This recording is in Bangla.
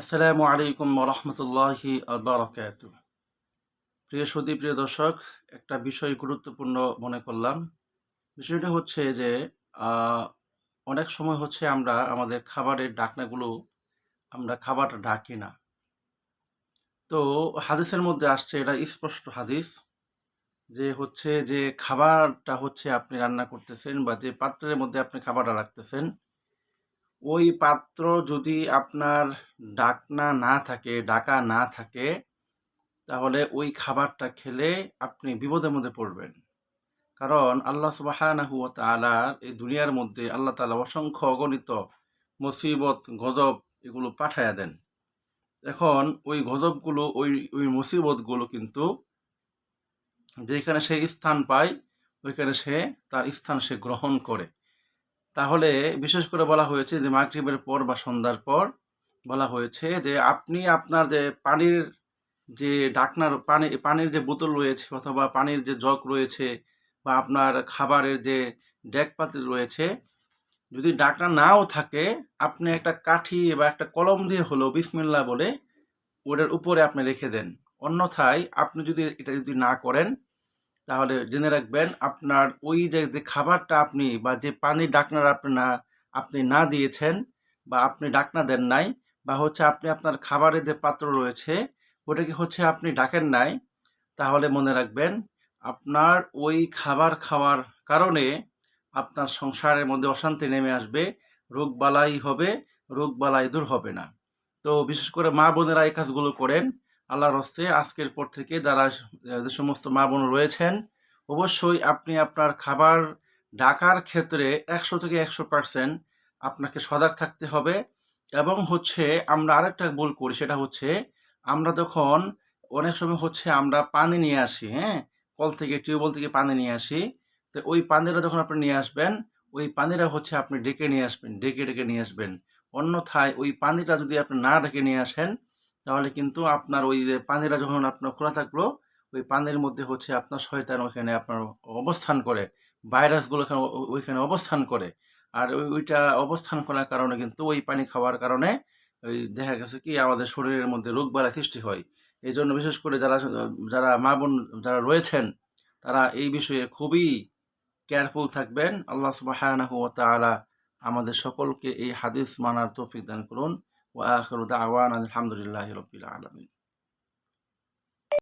আসসালামু আলাইকুম রহমতুল্লাহি বারাকাতু। প্রিয় সুধী, প্রিয় দর্শক, একটা বিষয় গুরুত্বপূর্ণ মনে করলাম। বিষয়টা হচ্ছে যে আহ, অনেক সময় হচ্ছে আমরা আমাদের খাবারের ডাকনাগুলো আমরা খাবারটা ঢাকি না। তো হাদিসের মধ্যে আসছে, এটা স্পষ্ট হাদিস, যে হচ্ছে যে খাবারটা হচ্ছে আপনি রান্না করতেছেন বা যে পাত্রের মধ্যে আপনি খাবারটা রাখতেছেন, ওই পাত্র যদি আপনার ঢাকা না থাকে, তাহলে ওই খাবারটা খেলে আপনি বিপদের মধ্যে পড়বেন। কারণ আল্লাহ সুবহানাহু ওয়া তাআলার এই দুনিয়ার মধ্যে আল্লাহ তাআলা অসংখ্য অগণিত মুসিবত, গজব এগুলো পাঠায়া দেন। এখন ওই গজবগুলো, ওই মুসিবতগুলো কিন্তু যেখানে সে স্থান পায়, ওইখানে সে তার স্থান সে গ্রহণ করে। তাহলে বিশেষ করে বলা হয়েছে যে মাগরিবের পর বা সন্ধ্যার পর বলা হয়েছে যে আপনি আপনার যে পানির যে পানির যে বোতল রয়েছে অথবা পানির যে জগ রয়েছে বা আপনার খাবারের যে ডেক পাতিল রয়েছে, যদি ঢাকনা নাও থাকে, আপনি একটা কাঠি বা একটা কলম দিয়ে হলেও বিসমিল্লাহ বলে ওটার উপরে আপনি রেখে দেন। অন্যথায় আপনি যদি এটা না করেন, তাহলে জেনে রাখবেন আপনার ওই যে খাবারটা আপনি বা যে পানির ডাকনার আপনি না দিয়েছেন বা আপনি ডাকনা দেন নাই, বা হচ্ছে আপনি আপনার খাবারের যে পাত্র রয়েছে ওটাকে হচ্ছে আপনি ডাকেন নাই, তাহলে মনে রাখবেন আপনার ওই খাবার খাওয়ার কারণে আপনার সংসারের মধ্যে অশান্তি নেমে আসবে, রোগবালাই হবে, রোগবালাই দূর হবে না। তো বিশেষ করে মা বোনেরা এই কাজগুলো করেন। আল্লাহর হস্তে আজকের পর থেকে যারা যে সমস্ত মা বোন রয়েছেন, অবশ্যই আপনি আপনার খাবার ঢাকার ক্ষেত্রে 100 থেকে 100% আপনাকে সজাগ থাকতে হবে। এবং হচ্ছে আমরা আরেকটা ভুল করি, সেটা হচ্ছে আমরা যখন অনেক সময় হচ্ছে আমরা পানি নিয়ে আসি, হ্যাঁ, কল থেকে টিউবওয়েল থেকে পানি নিয়ে আসি। তো ওই পানিটা যখন আপনি নিয়ে আসবেন, ওই পানিটা হচ্ছে আপনি ডেকে নিয়ে আসবেন, ডেকে ডেকে নিয়ে আসবেন। অন্যথায় ওই পানিটা যদি আপনি না ডেকে নিয়ে আসেন, তাহলে কিন্তু আপনার ওই যে পানিটা যখন আপনার খোলা থাকলো, ওই পানির মধ্যে হচ্ছে আপনার শয়তান ওইখানে আপনার অবস্থান করে, ভাইরাসগুলো ওইখানে অবস্থান করে। আর ওইটা অবস্থান করার কারণে কিন্তু ওই পানি খাওয়ার কারণে ওই দেখা গেছে কি আমাদের শরীরের মধ্যে রোগবালাই সৃষ্টি হয়। এই জন্য বিশেষ করে যারা যারা মা বোন যারা রয়েছেন, তারা এই বিষয়ে খুবই কেয়ারফুল থাকবেন। আল্লাহ সুবহানাহু ওয়া তাআলা আমাদের সকলকে এই হাদিস মানার তৌফিক দান করুন। ওয়া আখিরু দাওয়ানা আলহামদুলিল্লাহি রাব্বিল আলামিন।